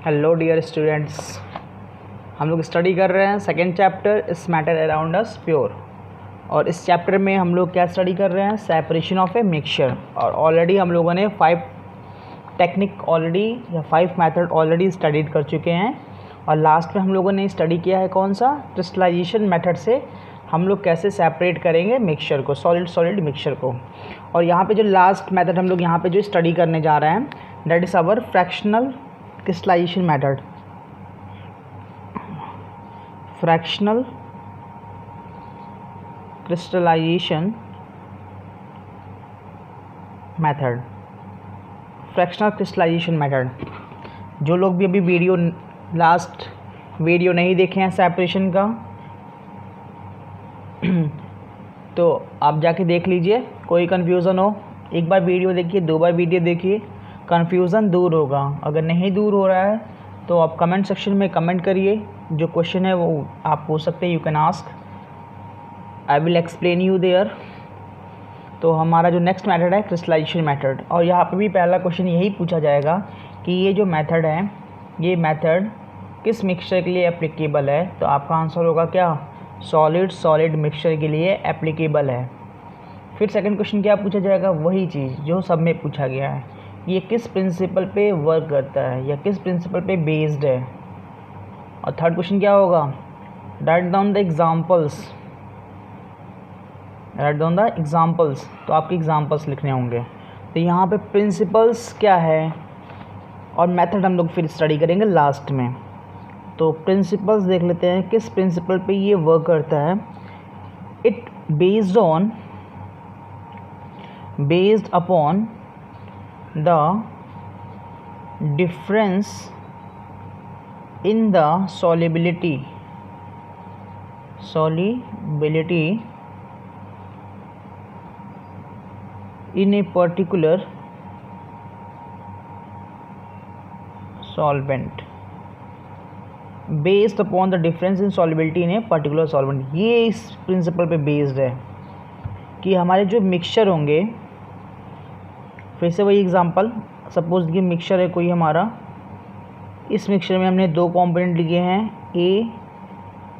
Hello dear students, हम लोग study कर रहे हैं सेकेंड चैप्टर इस मैटर अराउंड अस प्योर। और इस चैप्टर में हम लोग क्या स्टडी कर रहे हैं? Separation of a mixture. और ऑलरेडी हम लोगों ने 5 टेक्निक ऑलरेडी या 5 मेथड ऑलरेडी स्टडीड कर चुके हैं। और लास्ट में हम लोगों ने स्टडी किया है कौन सा? क्रिस्टलाइजेशन मेथड से हम लोग कैसे सेपरेट करेंगे मिक्सचर को, सॉलिड मिक्सचर को। और यहाँ पे जो लास्ट मेथड हम लोग यहाँ पे जो स्टडी करने जा रहे हैं, that is our fractional crystallization method. Fractional crystallization method, fractional crystallization method. जो लोग भी अभी लास्ट वीडियो नहीं देखे हैं सेपरेशन का तो आप जाके देख लीजिए। कोई कन्फ्यूज़न हो, एक बार वीडियो देखिए, 2 बार वीडियो देखिए, कन्फ्यूज़न दूर होगा। अगर नहीं दूर हो रहा है तो आप कमेंट सेक्शन में कमेंट करिए। जो क्वेश्चन है वो आप पूछ सकते हैं, you can ask, I will explain you there. तो हमारा जो नेक्स्ट मेथड है क्रिस्टलाइजेशन मेथड। और यहाँ पे भी पहला क्वेश्चन यही पूछा जाएगा कि ये जो मेथड है, ये मेथड किस मिक्सचर के लिए एप्लीकेबल है? तो आपका आंसर होगा क्या? सॉलिड मिक्सचर के लिए एप्लीकेबल है। फिर सेकंड क्वेश्चन क्या पूछा जाएगा? वही चीज़ जो सब में पूछा गया है, ये किस प्रिंसिपल पे वर्क करता है या किस प्रिंसिपल पे बेस्ड है। और थर्ड क्वेश्चन क्या होगा? Write down the examples, write down the examples. तो आपके एग्जांपल्स लिखने होंगे। तो यहाँ पे प्रिंसिपल्स क्या है और मेथड हम लोग फिर स्टडी करेंगे लास्ट में। तो प्रिंसिपल्स देख लेते हैं, किस प्रिंसिपल पे ये वर्क करता है। It based upon the difference in the solubility in a particular solvent, based upon the difference in solubility in a particular solvent। ये इस प्रिंसिपल पे बेस्ड है कि हमारे जो मिक्सचर होंगे, फिर से वही एग्जांपल, सपोज ये मिक्सचर है कोई हमारा, इस मिक्सचर में हमने 2 कंपोनेंट लिए हैं, ए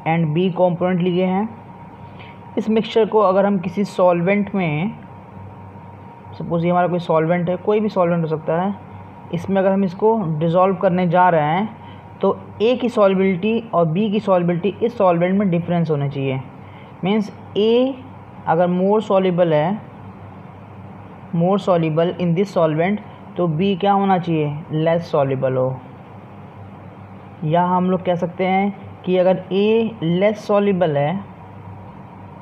एंड बी कंपोनेंट लिए हैं। इस मिक्सचर को अगर हम किसी सॉल्वेंट में, सपोज ये हमारा कोई सॉल्वेंट है, कोई भी सॉल्वेंट हो सकता है, इसमें अगर हम इसको डिज़ोल्व करने जा रहे हैं तो ए की सॉल्बिलिटी और बी की सॉल्बिलिटी इस सॉल्वेंट में डिफरेंस होना चाहिए। मीन्स ए अगर मोर सॉल्युबल इन दिस सॉल्वेंट तो बी क्या होना चाहिए? लेस सॉल्युबल हो। या हम लोग कह सकते हैं कि अगर ए लेस सॉल्युबल है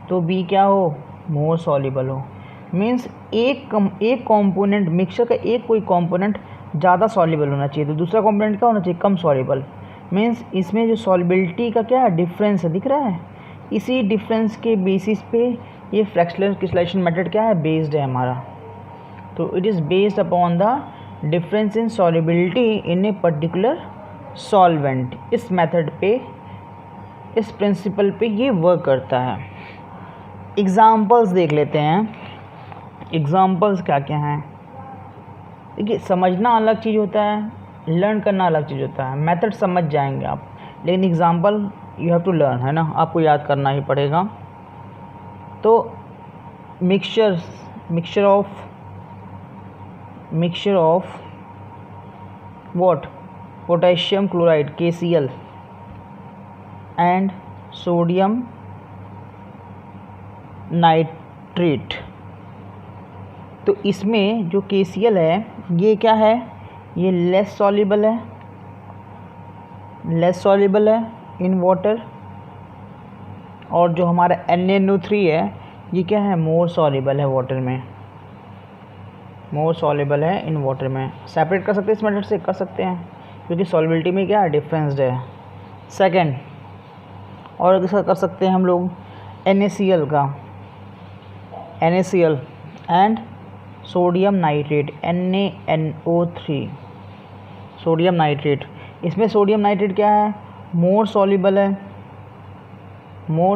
तो बी क्या हो? मोर सॉल्युबल हो। मीन्स एक कंपोनेंट, मिक्सचर का एक कोई कंपोनेंट ज़्यादा सॉल्युबल होना चाहिए तो दूसरा कंपोनेंट क्या होना चाहिए? कम सॉल्युबल। मीन्स इसमें जो सॉल्युबिलिटी का क्या डिफरेंस है, दिख रहा है। इसी डिफरेंस के बेसिस पे ये फ्रैक्शनल क्रिस्टलाइजेशन मेथड क्या है? बेस्ड है हमारा। तो it is based upon the difference in solubility in a particular solvent. इस मेथड पे, इस प्रिंसिपल पे ये वर्क करता है। एग्जांपल्स देख लेते हैं। एग्जांपल्स क्या क्या हैं? देखिए, समझना अलग चीज़ होता है, लर्न करना अलग चीज़ होता है। मेथड समझ जाएंगे आप, लेकिन example you have to learn, है ना, आपको याद करना ही पड़ेगा। तो mixture of what? Potassium chloride KCl and sodium nitrate. तो इसमें जो KCl है ये क्या है? ये लेस सॉल्युबल है इन वाटर। और जो हमारा NaNO3 है ये क्या है? मोर सॉल्युबल है वाटर में, मोर सॉल्युबल है इन वाटर में। सेपरेट कर सकते हैं इस मेथड से, कर सकते हैं, क्योंकि सॉल्युबिलिटी में क्या है? डिफरेंस्ड है। सेकंड, और किसका कर सकते हैं हम लोग? NaCl का, NaCl and sodium nitrate, NaNO3, sodium nitrate. इसमें सोडियम नाइट्रेट क्या है? मोर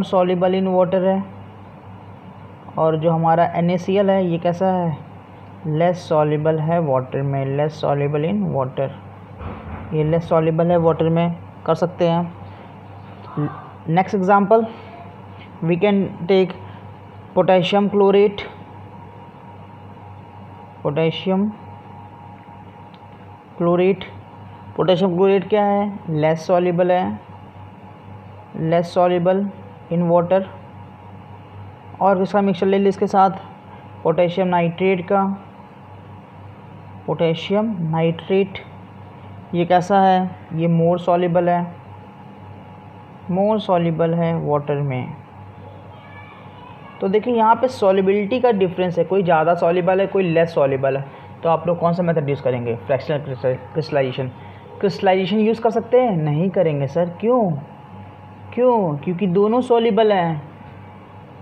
सॉल्युबल इन वाटर है। और जो हमारा NaCl है ये कैसा है? लेस सॉल्युबल है वाटर में, लेस सॉल्युबल इन वाटर। ये लेस सॉल्युबल है वाटर में, कर सकते हैं। Next example we can take potassium chlorate. Potassium chlorate, potassium chlorate क्या है, लेस सॉल्युबल है, लेस सॉल्युबल इन वाटर। और इसका मिक्सचर ले ली इसके साथ पोटेशियम नाइट्रेट का। पोटेशियम नाइट्रेट ये कैसा है, ये मोर सॉल्युबल है, मोर सॉल्युबल है वाटर में। तो देखिए यहाँ पे सॉल्युबिलिटी का डिफरेंस है, कोई ज़्यादा सॉल्युबल है, कोई लेस सॉल्युबल है। तो आप लोग कौन सा मेथड यूज़ करेंगे, फ्रैक्शनल क्रिस्टलाइजेशन। क्रिस्टलाइजेशन यूज़ कर सकते हैं, नहीं करेंगे सर, क्यों? क्योंकि दोनों सॉल्युबल हैं,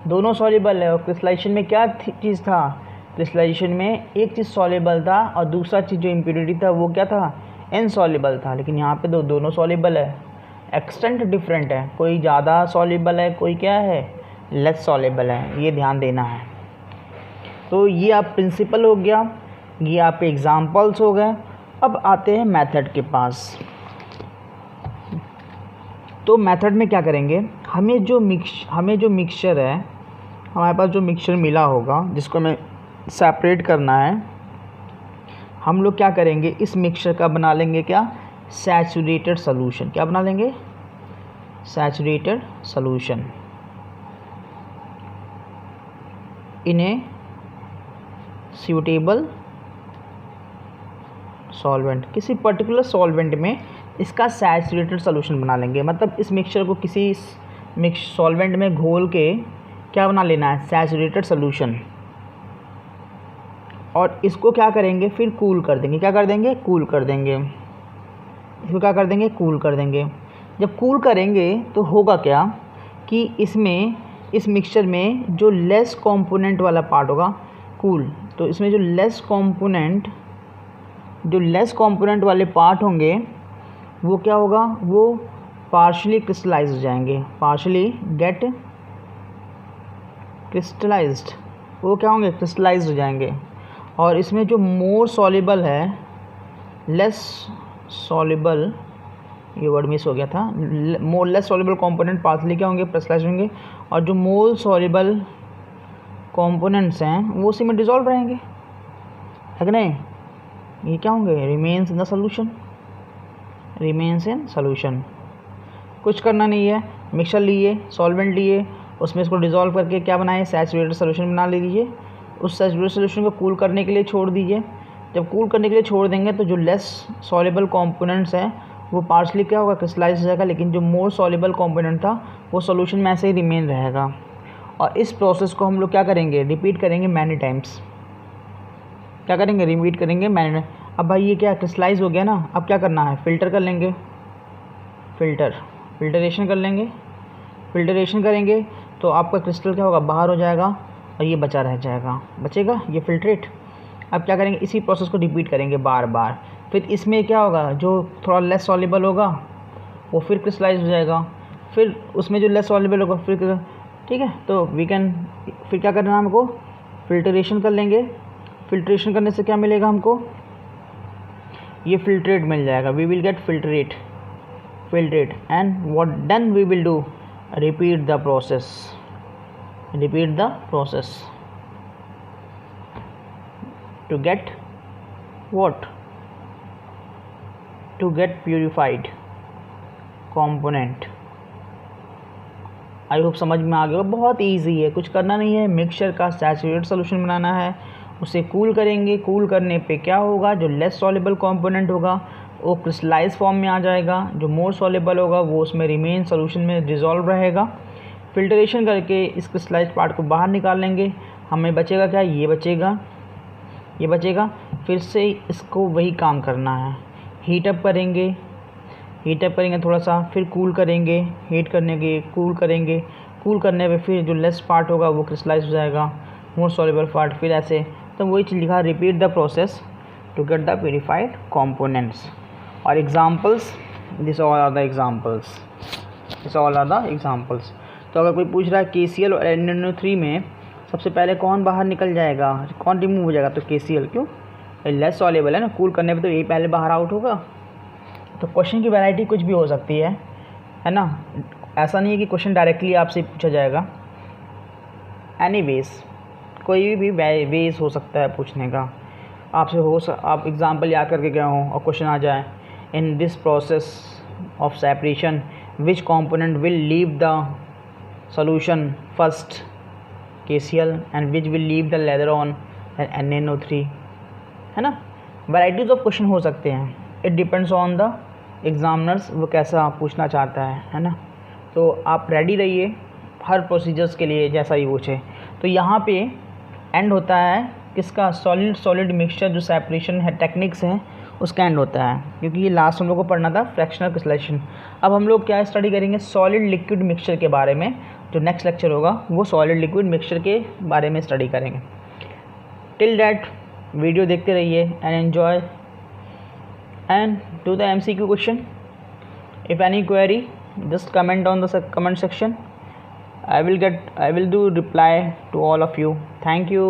दोनों सॉल्युबल है। और क्रिस्टलाइजेशन में क्या चीज़ था, क्रिस्टलाइजेशन में एक चीज़ सॉल्युबल था और दूसरा चीज़ जो इम्प्योरिटी था वो क्या था, इनसॉल्युबल था। लेकिन यहाँ पे दोनों सॉल्युबल है, एक्सटेंट डिफरेंट है, कोई ज़्यादा सॉल्युबल है, कोई क्या है, लेस सॉल्युबल है, ये ध्यान देना है। तो ये आप प्रिंसिपल हो गया, ये आप एग्जाम्पल्स हो गए। अब आते हैं मेथड के पास। तो मेथड में क्या करेंगे, हमें जो मिक्सचर है, हमारे पास जो मिक्सचर मिला होगा जिसको हमें सेपरेट करना है, हम लोग क्या करेंगे, इस मिक्सचर का बना लेंगे क्या, सैचुरेटेड सॉल्यूशन। क्या बना लेंगे, saturated solution in a suitable solvent. किसी पर्टिकुलर सॉल्वेंट में इसका सैचुरेटेड सॉल्यूशन बना लेंगे। मतलब इस मिक्सचर को किसी सॉल्वेंट में घोल के क्या बना लेना है, सैचुरेटेड सॉल्यूशन। और इसको क्या करेंगे, फिर कूल कर देंगे। क्या कर देंगे, कूल कर देंगे। इसको क्या कर देंगे, कूल कर देंगे। जब कूल करेंगे तो होगा क्या कि इसमें, इस मिक्सचर में जो लेस कंपोनेंट वाला पार्ट होगा, कूल, तो इसमें जो लेस कंपोनेंट वाले पार्ट होंगे वो क्या होगा, वो पार्शली क्रिस्टलाइज हो जाएंगे, पार्शली गेट क्रिस्टलाइज्ड, वो क्या होंगे, क्रिस्टलाइज हो जाएंगे। और इसमें जो मोर सॉल्युबल है, लेस सॉल्युबल, ये वर्ड मिस हो गया था, more less soluble component partially क्या होंगे, क्रिस्टलाइज होंगे। और जो मोर सॉल्युबल कंपोनेंट्स हैं वो उसी में डिसॉल्व रहेंगे, है कि नहीं। ये क्या होंगे, remains in the solution, remains in solution. कुछ करना नहीं है, मिक्सचर लिए, सॉल्वेंट लिए, उसमें इसको डिसॉल्व करके क्या बनाए, सैचुरेटेड सॉल्यूशन बना लीजिए। उस सैचुरेटेड सॉल्यूशन को कूल करने के लिए छोड़ दीजिए। जब कूल करने के लिए छोड़ देंगे तो जो लेस सॉल्युबल कंपोनेंट्स हैं वो पार्शली क्या होगा, क्रिस्टलाइज हो जाएगा। लेकिन जो मोर सॉल्युबल कंपोनेंट था वो सॉल्यूशन में ऐसे ही रिमेन रहेगा। और इस प्रोसेस को हम लोग क्या करेंगे, रिपीट करेंगे मैनी टाइम्स। क्या करेंगे, रिपीट करेंगे मैनी। अब भाई ये क्या क्रिस्टलाइज हो गया ना, अब क्या करना है, फ़िल्टर कर लेंगे, फिल्टरेशन कर लेंगे। फिल्टरेशन करेंगे तो आपका क्रिस्टल क्या होगा, बाहर हो जाएगा और ये बचा रह जाएगा, बचेगा ये फिल्ट्रेट। अब क्या करेंगे, इसी प्रोसेस को रिपीट करेंगे बार बार। फिर इसमें क्या होगा, जो थोड़ा लेस सॉल्युबल होगा वो फिर क्रिस्टलाइज हो जाएगा, फिर उसमें जो लेस सॉल्युबल होगा फिर, ठीक है। तो वी कैन, फिर क्या करना है हमको, फिल्टरेशन कर लेंगे। फिल्ट्रेशन करने से क्या मिलेगा हमको, ये फिल्ट्रेट मिल जाएगा, we will get filtrate and what then we will do, repeat the process to get what, to get purified component। I hope समझ में आ गया, बहुत इजी है, कुछ करना नहीं है। मिक्सचर का सैचुरेटेड सॉल्यूशन बनाना है, उसे कूल करेंगे। कूल करने पे क्या होगा, जो लेस सॉल्युबल कंपोनेंट होगा वो क्रिस्टलाइज फॉर्म में आ जाएगा, जो मोर सॉल्युबल होगा वो उसमें रिमेन सॉल्यूशन में डिसॉल्व रहेगा। फिल्टरेशन करके इस क्रिस्टलाइज पार्ट को बाहर निकाल लेंगे, हमें बचेगा क्या, ये बचेगा। फिर से इसको वही काम करना है, हीट अप करेंगे थोड़ा सा, फिर कूल करेंगे, कूल करने पे फिर जो लेस पार्ट होगा वो क्रिस्टलाइज हो जाएगा, मोर सॉल्युबल पार्ट, फिर ऐसे। तो वही चीज़ लिखा, repeat the process to get the purified components. और examples, this all are the examples. तो अगर कोई पूछ रहा है KCl और NNO3 में सबसे पहले कौन बाहर निकल जाएगा, कौन रिमूव हो जाएगा, तो KCl। क्यों, लेस सॉल्युबल है ना, कूल करने पे तो यही पहले बाहर आउट होगा। तो क्वेश्चन की वैरायटी कुछ भी हो सकती है ना। ऐसा नहीं है कि क्वेश्चन डायरेक्टली आपसे पूछा जाएगा। एनीवेज कोई भी वेज हो सकता है पूछने का। आपसे आप एग्जांपल याद करके गए हों और क्वेश्चन आ जाए, in this process of separation which component will leave the solution first, KCl, and which will leave the leather on NaNO3, है ना। वैराइटीज़ ऑफ क्वेश्चन हो सकते हैं, it depends on the examiners, वो कैसा पूछना चाहता है ना। तो आप रेडी रहिए हर प्रोसीजर्स के लिए जैसा ही पूछे। तो यहाँ पे एंड होता है किसका, सॉलिड मिक्सचर जो सेपरेशन है टेक्निक्स हैं उसका एंड होता है, क्योंकि ये लास्ट हम लोग को पढ़ना था फ्रैक्शनल क्रिस्टलाइजेशन। अब हम लोग क्या स्टडी करेंगे, सॉलिड लिक्विड मिक्सचर के बारे में। जो नेक्स्ट लेक्चर होगा वो सॉलिड लिक्विड मिक्सचर के बारे में स्टडी करेंगे। टिल दैट वीडियो देखते रहिए and enjoy and do the MCQ question. If any query just comment on the comment section. I will do reply to all of you. Thank you.